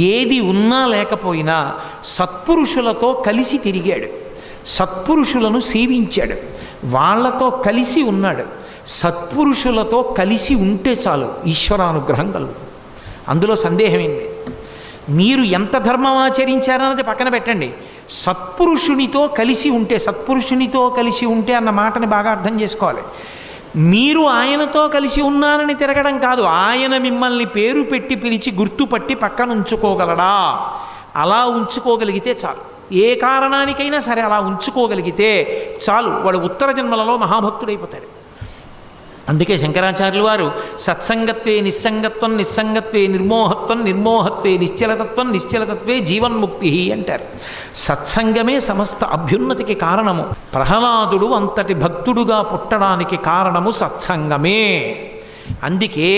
ఏది ఉన్నా లేకపోయినా సత్పురుషులతో కలిసి తిరిగాడు, సత్పురుషులను సేవించాడు, వాళ్ళతో కలిసి ఉన్నాడు. సత్పురుషులతో కలిసి ఉంటే చాలు ఈశ్వరానుగ్రహం కలుగుతుంది. అందులో సందేహం ఏంటి? మీరు ఎంత ధర్మం ఆచరించారన్నది పక్కన పెట్టండి. సత్పురుషునితో కలిసి ఉంటే, సత్పురుషునితో కలిసి ఉంటే అన్న మాటని బాగా అర్థం చేసుకోవాలి. మీరు ఆయనతో కలిసి ఉన్నారని తిరగడం కాదు, ఆయన మిమ్మల్ని పేరు పెట్టి పిలిచి గుర్తుపట్టి పక్కన ఉంచుకోగలడా? అలా ఉంచుకోగలిగితే చాలు. ఏ కారణానికైనా సరే అలా ఉంచుకోగలిగితే చాలు, వాడు ఉత్తర జన్మలలో మహాభక్తుడైపోతాడు. అందుకే శంకరాచార్యులు వారు సత్సంగత్వే నిస్సంగత్వం, నిస్సంగత్వే నిర్మోహత్వం, నిర్మోహత్వే నిశ్చలతత్వం, నిశ్చలతత్వే జీవన్ముక్తి అంటారు. సత్సంగమే సమస్త అభ్యున్నతికి కారణము. ప్రహ్లాదుడు అంతటి భక్తుడుగా పుట్టడానికి కారణము సత్సంగమే. అందుకే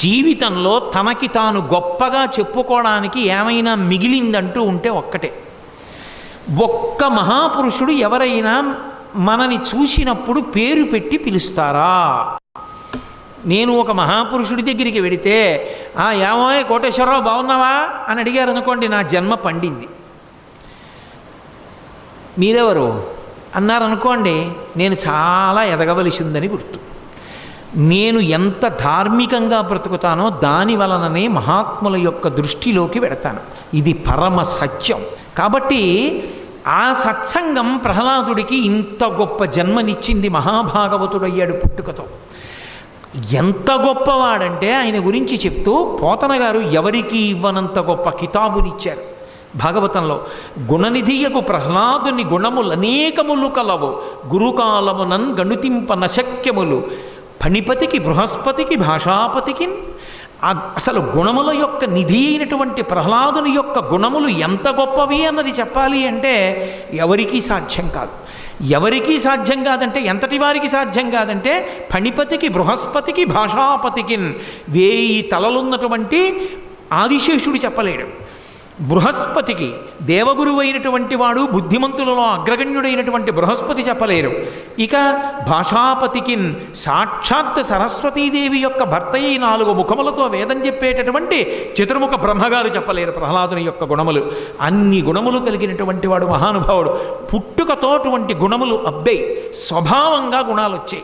జీవితంలో తనకి తాను గొప్పగా చెప్పుకోవడానికి ఏమైనా మిగిలిందంటూ ఉంటే ఒక్కటే, ఒక్క మహాపురుషుడు ఎవరైనా మనని చూసినప్పుడు పేరు పెట్టి పిలుస్తారా? నేను ఒక మహాపురుషుడి దగ్గరికి వెడితే ఏమో కోటేశ్వరరావు బాగున్నావా అని అడిగారు అనుకోండి, నా జన్మ పండింది. మీరెవరు అన్నారనుకోండి, నేను చాలా ఎదగవలసి ఉందని గుర్తు. నేను ఎంత ధార్మికంగా బ్రతుకుతానో దాని వలననే మహాత్ముల యొక్క దృష్టిలోకి వెడతాను. ఇది పరమ సత్యం. కాబట్టి ఆ సత్సంగం ప్రహ్లాదుడికి ఇంత గొప్ప జన్మనిచ్చింది. మహాభాగవతుడయ్యాడు పుట్టుకతో. ఎంత గొప్పవాడంటే ఆయన గురించి చెప్తూ పోతన గారు ఎవరికి ఇవ్వనంత గొప్ప కితాబునిచ్చారు భాగవతంలో. గుణనిధియకు ప్రహ్లాదుని గుణములు అనేకములు కలవు, గురుకాలమునన్ గణుతింప నశక్యములు, ఫణిపతికి బృహస్పతికి భాషాపతికి. అసలు గుణముల యొక్క నిధి అయినటువంటి ప్రహ్లాదుని యొక్క గుణములు ఎంత గొప్పవి అన్నది చెప్పాలి అంటే ఎవరికీ సాధ్యం కాదు. ఎవరికీ సాధ్యం కాదంటే ఎంతటి వారికి సాధ్యం కాదంటే ఫణిపతికి బృహస్పతికి భాషాపతికి 1000 తలలున్నటువంటి ఆదిశేషుడు చెప్పలేడు. బృహస్పతికి దేవగురువు అయినటువంటి వాడు, బుద్ధిమంతులలో అగ్రగణ్యుడైనటువంటి బృహస్పతి చెప్పలేరు. ఇక భాషాపతికి సాక్షాత్ సరస్వతీదేవి యొక్క భర్త అయి 4 ముఖములతో వేదం చెప్పేటటువంటి చతుర్ముఖ బ్రహ్మగారు చెప్పలేరు ప్రహ్లాదుని యొక్క గుణములు. అన్ని గుణములు కలిగినటువంటి వాడు మహానుభావుడు. పుట్టుకతో అటువంటి గుణములు అబ్బాయి, స్వభావంగా గుణాలు వచ్చాయి.